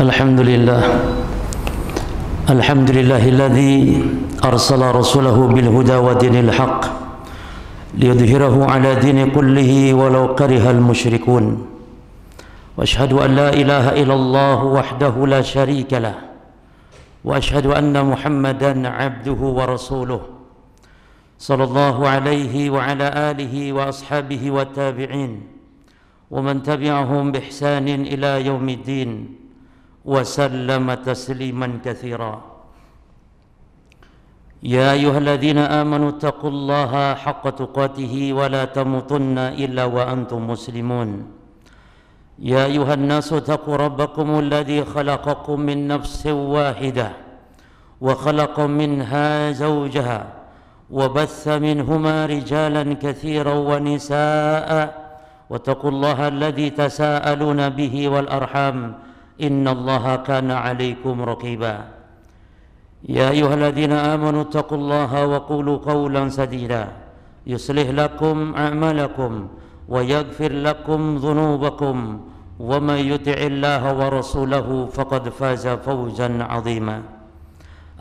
الحمد لله الحمد لله الذي أرسل رسوله بالهدى ودين الحق ليظهره على دين كله ولو كره المشركون وأشهد أن لا إله إلا الله وحده لا شريك له وأشهد أن محمدا عبده ورسوله صلى الله عليه وعلى آله وأصحابه والتابعين ومن تبعهم بإحسان إلى يوم الدين وسلم تسليما كثيرا يا أيها الذين آمنوا اتقوا الله حق تقاته ولا تموتن إلا وأنتم مسلمون يا أيها الناس اتقوا ربكم الذي خلقكم من نفس واحدة وخلق منها زوجها وبث منهما رجالا كثيرا ونساء واتقوا الله الذي تساءلون به والأرحام إن الله كان عليكم رقيبا يا أيها الذين آمنوا اتقوا الله وقولوا قولا سديدا يصلح لكم أعمالكم ويغفر لكم ذنوبكم ومن يطع الله ورسوله فقد فاز فوزا عظيما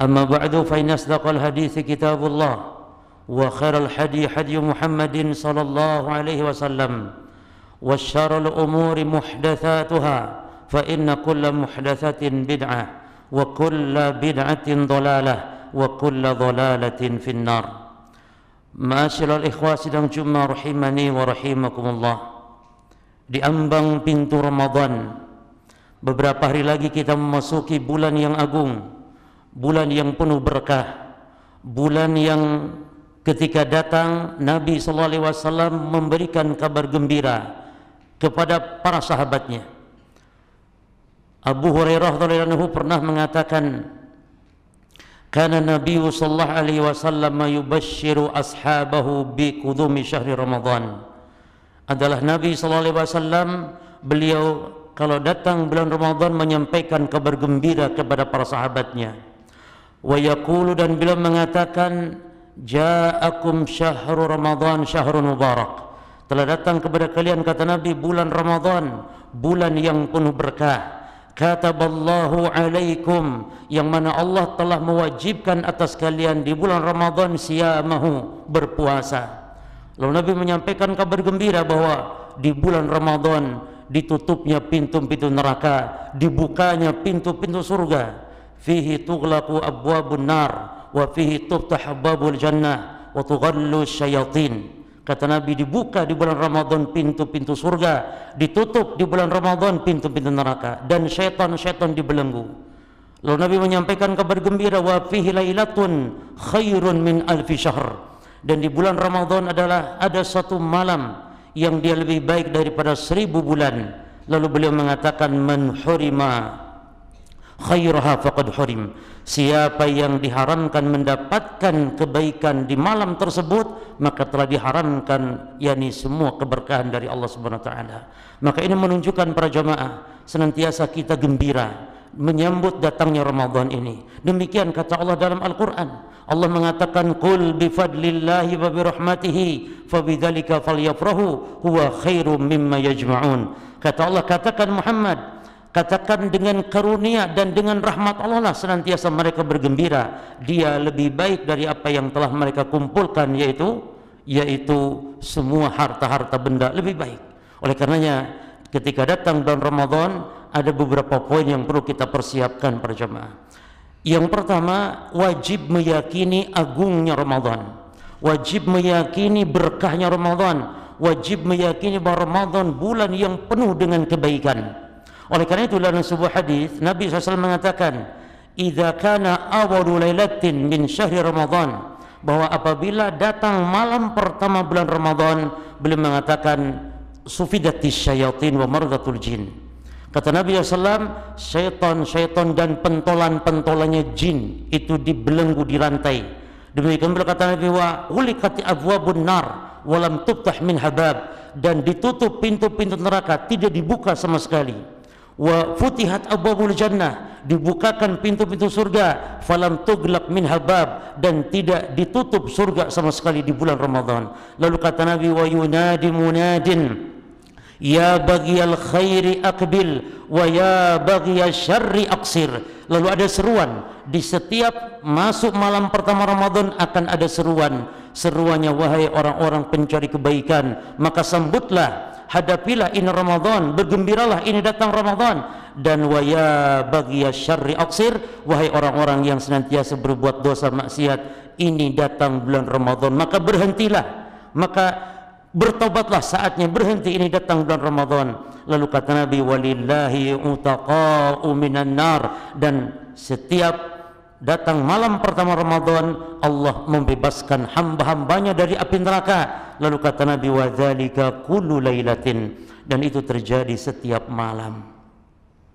أما بعد فإن أصدق الحديث كتاب الله وخير الهدي هدي محمد صلى الله عليه وسلم وشر الأمور محدثاتها فإن كل محدثة بدعة وكل بدعة ضلالة وكل ضلالة في النار. Ma'asyiral ikhwah sidang Jumat rahimani wa rahimakumullah. Di ambang pintu Ramadan, beberapa hari lagi kita memasuki bulan yang agung, bulan yang penuh berkah, bulan yang ketika datang Nabi sallallahu alaihi wasallam memberikan kabar gembira kepada para sahabatnya. Abu Hurairah radhiyallahu anhu pernah mengatakan, kana Nabi sallallahu alaihi wasallam yubashshiru ashabahu bi qudumi syahri Ramadan. Adalah Nabi sallallahu alaihi wasallam, beliau kalau datang bulan Ramadan menyampaikan kabar gembira kepada para sahabatnya. Wa yaqulu, dan beliau mengatakan, ja'akum syahru Ramadan syahrun mubarak. Telah datang kepada kalian, kata Nabi, bulan Ramadan, bulan yang penuh berkah. Kataballahu alaikum, yang mana Allah telah mewajibkan atas kalian di bulan Ramadan siyamahu, berpuasa. Lalu Nabi menyampaikan kabar gembira bahwa di bulan Ramadan ditutupnya pintu-pintu neraka, dibukanya pintu-pintu surga. Fihi tughlaqu abwabun nar wa fihi tuftah abwabul jannah wa tughallu syayatin. Kata Nabi, dibuka di bulan Ramadan pintu-pintu surga, ditutup di bulan Ramadan pintu-pintu neraka, dan syaitan-syaitan dibelenggu. Lalu Nabi menyampaikan kabar gembira, wa fihi lailatun khairun min alfi syahr, dan di bulan Ramadan ada satu malam yang dia lebih baik daripada 1000 bulan. Lalu beliau mengatakan, man hurima khairaha faqad hurim, siapa yang diharamkan mendapatkan kebaikan di malam tersebut, maka telah diharamkan yakni semua keberkahan dari Allah Subhanahu wa taala. Maka ini menunjukkan para jamaah senantiasa kita gembira menyambut datangnya Ramadan ini. Demikian kata Allah dalam Al-Qur'an. Allah mengatakan, qul bi fadlillahi wa bi rahmatihi fabidzalika falyafrahu huwa khairum mimma yajma'un. Kata Allah, katakan Muhammad, katakan dengan karunia dan dengan rahmat Allah lah senantiasa mereka bergembira. Dia lebih baik dari apa yang telah mereka kumpulkan, yaitu semua harta-harta benda lebih baik. Oleh karenanya ketika datang bulan Ramadan ada beberapa poin yang perlu kita persiapkan para jemaah. Yang pertama, wajib meyakini agungnya Ramadan, wajib meyakini berkahnya Ramadan, wajib meyakini bahwa Ramadan bulan yang penuh dengan kebaikan. Oleh karena itu dalam sebuah hadis Nabi SAW mengatakan, idza kana awwalu lailatin min syahri Ramadan, bahwa apabila datang malam pertama bulan Ramadan, beliau mengatakan, sufidatis syayatin wa mardatul jin. Kata Nabi SAW, syaitan-syaitan dan pentolan-pentolannya jin itu dibelenggu, dirantai. Demikian pula kata Nabi, wa ulikati abwabun nar walam tuftah min habab, dan ditutup pintu-pintu neraka, tidak dibuka sama sekali. Wa futihat abwabul jannah, dibukakan pintu-pintu surga, falam tughlaq min habab, dan tidak ditutup surga sama sekali di bulan Ramadan. Lalu kata Nabi, wa yunadi munadin Ya baghiyal khairi aqbil wa ya baghiyal syarri aqsir. Lalu ada seruan di setiap masuk malam pertama Ramadan, akan ada seruan. Seruannya, wahai orang-orang pencari kebaikan, maka sambutlah, hadapilah ini Ramadan, bergembiralah ini datang Ramadan. Dan wa ya baghiyal syarri aqsir, wahai orang-orang yang senantiasa berbuat dosa maksiat, ini datang bulan Ramadan, maka berhentilah, maka bertobatlah, saatnya berhenti, ini datang bulan Ramadan. Lalu kata Nabi, walillahi utaqa'u minan nar, dan setiap datang malam pertama Ramadan, Allah membebaskan hamba-hambanya dari api neraka. Lalu kata Nabi, wa dzalika kullu lailatin, dan itu terjadi setiap malam.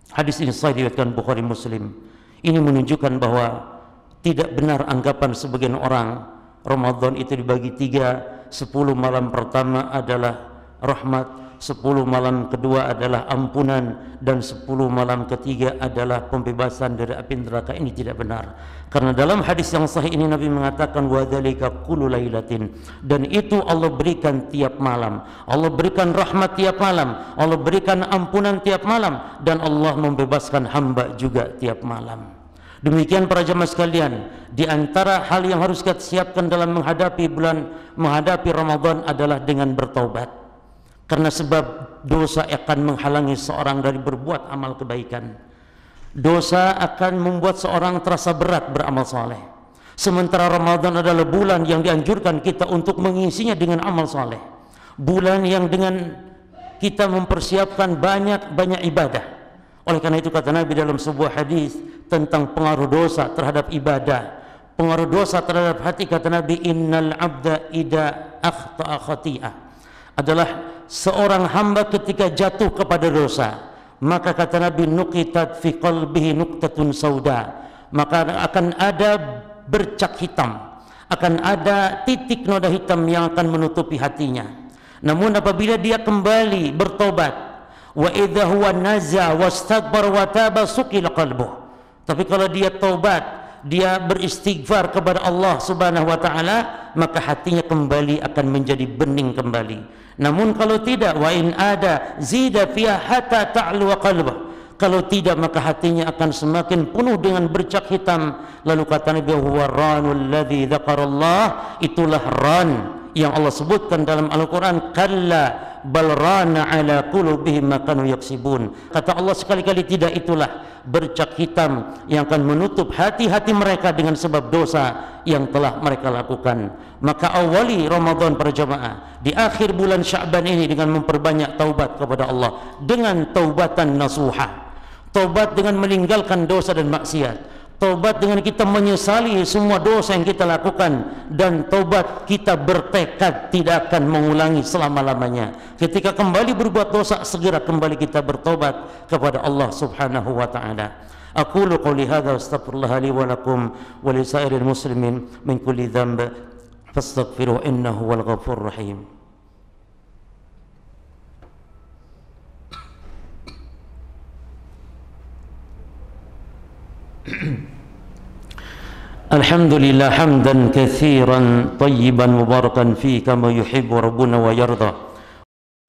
Hadis ini sahih diriwayatkan Bukhari Muslim. Ini menunjukkan bahwa tidak benar anggapan sebagian orang Ramadan itu dibagi tiga. 10 malam pertama adalah rahmat, 10 malam kedua adalah ampunan, dan 10 malam ketiga adalah pembebasan dari api neraka. Ini tidak benar, karena dalam hadis yang sahih ini Nabi mengatakan wa dzalika kullu lailatin, dan itu Allah berikan tiap malam. Allah berikan rahmat tiap malam, Allah berikan ampunan tiap malam, dan Allah membebaskan hamba juga tiap malam. Demikian para jemaah sekalian, di antara hal yang harus kita siapkan dalam menghadapi Ramadan adalah dengan bertaubat. Karena sebab dosa akan menghalangi seorang dari berbuat amal kebaikan. Dosa akan membuat seorang terasa berat beramal saleh. Sementara Ramadan adalah bulan yang dianjurkan kita untuk mengisinya dengan amal saleh. Bulan yang dengan kita mempersiapkan banyak ibadah. Oleh karena itu kata Nabi dalam sebuah hadis tentang pengaruh dosa terhadap ibadah, pengaruh dosa terhadap hati, kata Nabi, innal abda ida akhta'a khati'ah, adalah seorang hamba ketika jatuh kepada dosa, maka kata Nabi, nuqitat fi qalbihi nuqtatun sauda, maka akan ada bercak hitam, akan ada titik noda hitam yang akan menutupi hatinya. Namun apabila dia kembali bertobat, wa idza huwa nazza wastakbar wa taba suqila qalbuh, tapi kalau dia taubat, dia beristighfar kepada Allah Subhanahu wa taala, maka hatinya kembali akan menjadi bening kembali. Namun kalau tidak, wa in ada zida fiha hatta ta'lu qalbuh, kalau tidak maka hatinya akan semakin penuh dengan bercak hitam. Lalu kata Nabi, huwa ranul ladzi dzakarallah, itulah ran yang Allah sebutkan dalam Al-Quran, kalla bal rana ala qulubihim ma kanu yaksibun. Kata Allah sekali-kali tidak, itulah bercak hitam yang akan menutup hati-hati mereka dengan sebab dosa yang telah mereka lakukan. Maka awali Ramadan para jamaah, di akhir bulan Sya'ban ini, dengan memperbanyak taubat kepada Allah dengan taubatan nasuha, taubat dengan meninggalkan dosa dan maksiat, taubat dengan kita menyesali semua dosa yang kita lakukan, dan taubat kita bertekad tidak akan mengulangi selama-lamanya. Ketika kembali berbuat dosa, segera kembali kita bertobat kepada Allah Subhanahu wa taala. Aqulu qouli hadza astaghfirullah li wa lakum wa li sairil muslimin min kulli dhanb fastaghfiruhu innahu wal ghafurur rahim. Alhamdulillah hamdan katsiran tayyiban mubarakan fi kama yuhibbu rabbuna wa yarda.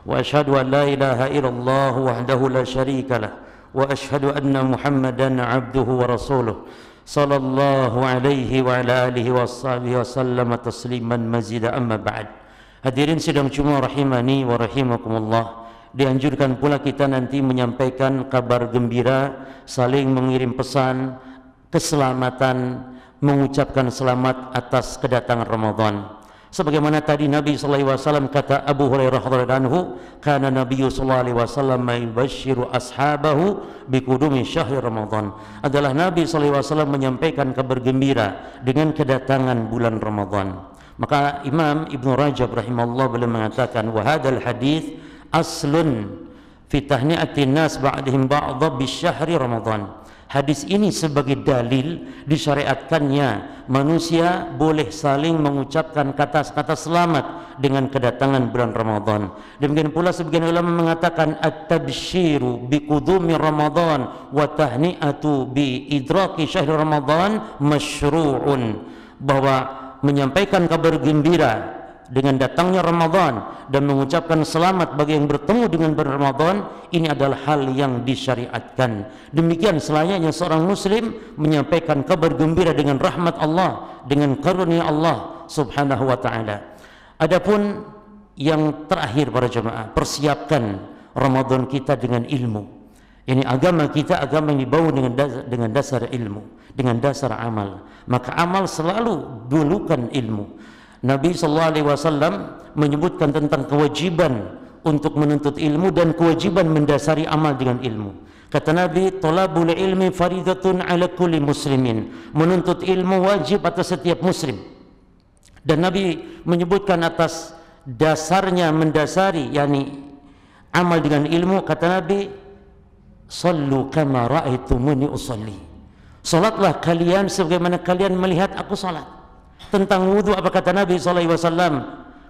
Wa asyhadu an la ilaha illallah wahdahu la syarika lah, wa asyhadu anna Muhammadan abduhu wa rasuluh sallallahu alaihi wa ala alihi wa sahbihi wa sallama tasliman mazida, amma ba'd. Hadirin sidang Jumat rahimani wa rahimakumullah, dianjurkan pula kita nanti menyampaikan kabar gembira, saling mengirim pesan keselamatan, mengucapkan selamat atas kedatangan Ramadan. Sebagaimana tadi Nabi SAW kata Abu Hurairah radhiyallahu anhu, kana Nabi SAW yubashshiru ashabahu biqudumi syahri Ramadan. Adalah Nabi SAW menyampaikan kabar gembira dengan kedatangan bulan Ramadan. Maka Imam Ibnu Rajab rahimahullah beliau mengatakan, wa hadzal hadits aslun fi tahni'atin nas ba'dihim ba'dha bisyahri Ramadan. Hadis ini sebagai dalil disyariatkannya manusia boleh saling mengucapkan kata-kata selamat dengan kedatangan bulan Ramadan. Demikian pula sebagian ulama mengatakan at-tabsyiru bi qudumi Ramadan wa tahni'atu bi idraki syahri Ramadan masyru'un, bahwa menyampaikan kabar gembira dengan datangnya Ramadan dan mengucapkan selamat bagi yang bertemu dengan bulan Ramadan, ini adalah hal yang disyariatkan. Demikian selayaknya seorang muslim menyampaikan kabar gembira dengan rahmat Allah, dengan karunia Allah subhanahu wa ta'ala. Adapun yang terakhir para jemaah, persiapkan Ramadan kita dengan ilmu. Ini agama kita, agama yang dibawa dengan dasar ilmu, dengan dasar amal. Maka amal selalu dulukan ilmu. Nabi SAW menyebutkan tentang kewajiban untuk menuntut ilmu dan kewajiban mendasari amal dengan ilmu. Kata Nabi, talabul ilmi faridatun ala kulli muslimin. Menuntut ilmu wajib atas setiap muslim. Dan Nabi menyebutkan atas dasarnya mendasari, yakni amal dengan ilmu, kata Nabi, sallu kama ra'aitumuni usalli. Salatlah kalian sebagaimana kalian melihat aku salat. Tentang wudu apa kata Nabi SAW?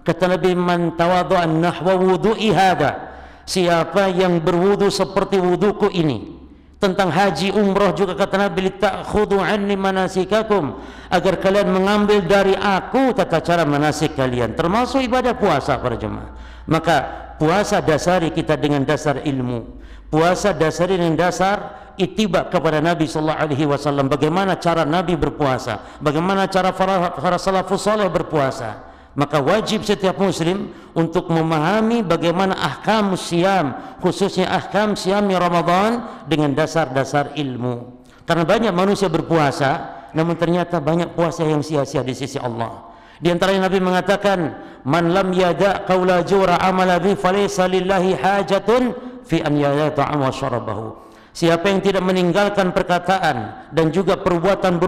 Kata Nabi, man tawadhu'a nahwa wudu'i hadha. Siapa yang berwudu seperti wuduku ini. Tentang haji umrah juga kata Nabi, litakhudu anni manasikakum, agar kalian mengambil dari aku tata cara manasik kalian, termasuk ibadah puasa para jemaah. Maka puasa dasari kita dengan dasar ilmu. Puasa dasari dengan dasar ittiba kepada Nabi sallallahu alaihi wasallam. Bagaimana cara Nabi berpuasa, bagaimana cara para salafus saleh berpuasa. Maka wajib setiap muslim untuk memahami bagaimana ahkam siyam, khususnya ahkam siyam Ramadan dengan dasar-dasar ilmu. Karena banyak manusia berpuasa namun ternyata banyak puasa yang sia-sia di sisi Allah. Di antara Nabi mengatakan, man lam yada qaula jura amala bi falaysa lillahi hajatun fi an yada ta'ama syarabahu. Siapa yang tidak meninggalkan perkataan dan juga perbuatan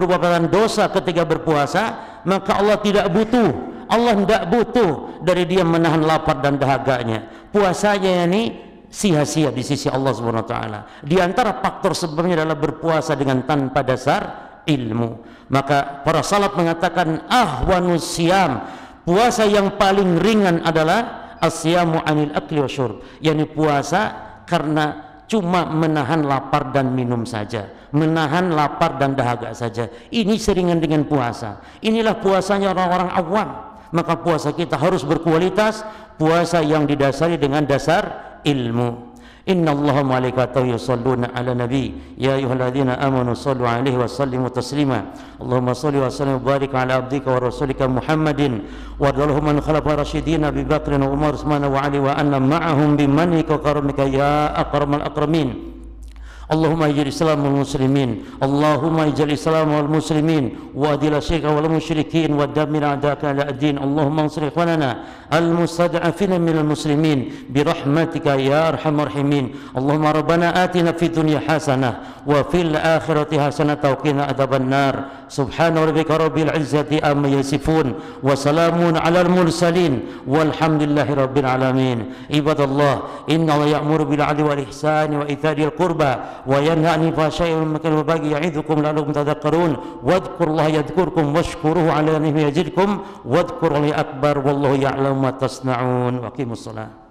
dosa ketika berpuasa, maka Allah tidak butuh. Allah tidak butuh dari dia menahan lapar dan dahaganya. Puasanya ini sia-sia di sisi Allah Subhanahu wa taala. Di antara faktor sebabnya adalah berpuasa dengan tanpa dasar ilmu. Maka para salaf mengatakan ahwanus siyam, puasa yang paling ringan adalah asyamu anil akli wasyurb, yakni puasa karena cuma menahan lapar dan minum saja, menahan lapar dan dahaga saja. Ini seringan dengan puasa. Inilah puasanya orang-orang awam. Maka puasa kita harus berkualitas, puasa yang didasari dengan dasar ilmu. Innallaha wa malaikatahu yusholluna 'alan nabi ya ayyuhalladzina amanu shallu 'alaihi wa sallimu taslima. Allahumma shalli wa sallim wa barik 'ala abdika wa rasulika Muhammadin wa ardhilhum man khalafa rasyidin Abi Bakr wa Umar Utsman wa Ali wa anna ma'ahum bimanika karamika ya akramal akramin. Allahumma ij'al Islam wal muslimin, Allahumma ij'al Islam wal muslimin wa adil syirka wal musyrikin wa dammir a'daka ala ad-din. Allahumma ansur ikhwanana al mustad'afina minal muslimin bi rahmatika ya arhamar rahimin. Allahumma rabbana atina fid dunya hasanah wa fil akhirati hasanah wa qina adzaban nar. Subhana rabbika rabbil izzati amma yasifun wa salamun alal mursalin walhamdulillahi rabbil alamin. Ibadallah, inna Allah ya'muru bil 'adli wal ihsani wa ita'i al qurba wa yanha 'anil fahsya'i wal munkari wal baghi ya'idukum la'allakum tadhakkarun. Wadhkurullaha yadhkurkum washkuruhu 'ala ni'matihi yazidkum wadhkurullaha akbar wallahu ya'lamu ma tasna'un. Wa aqimus shalah.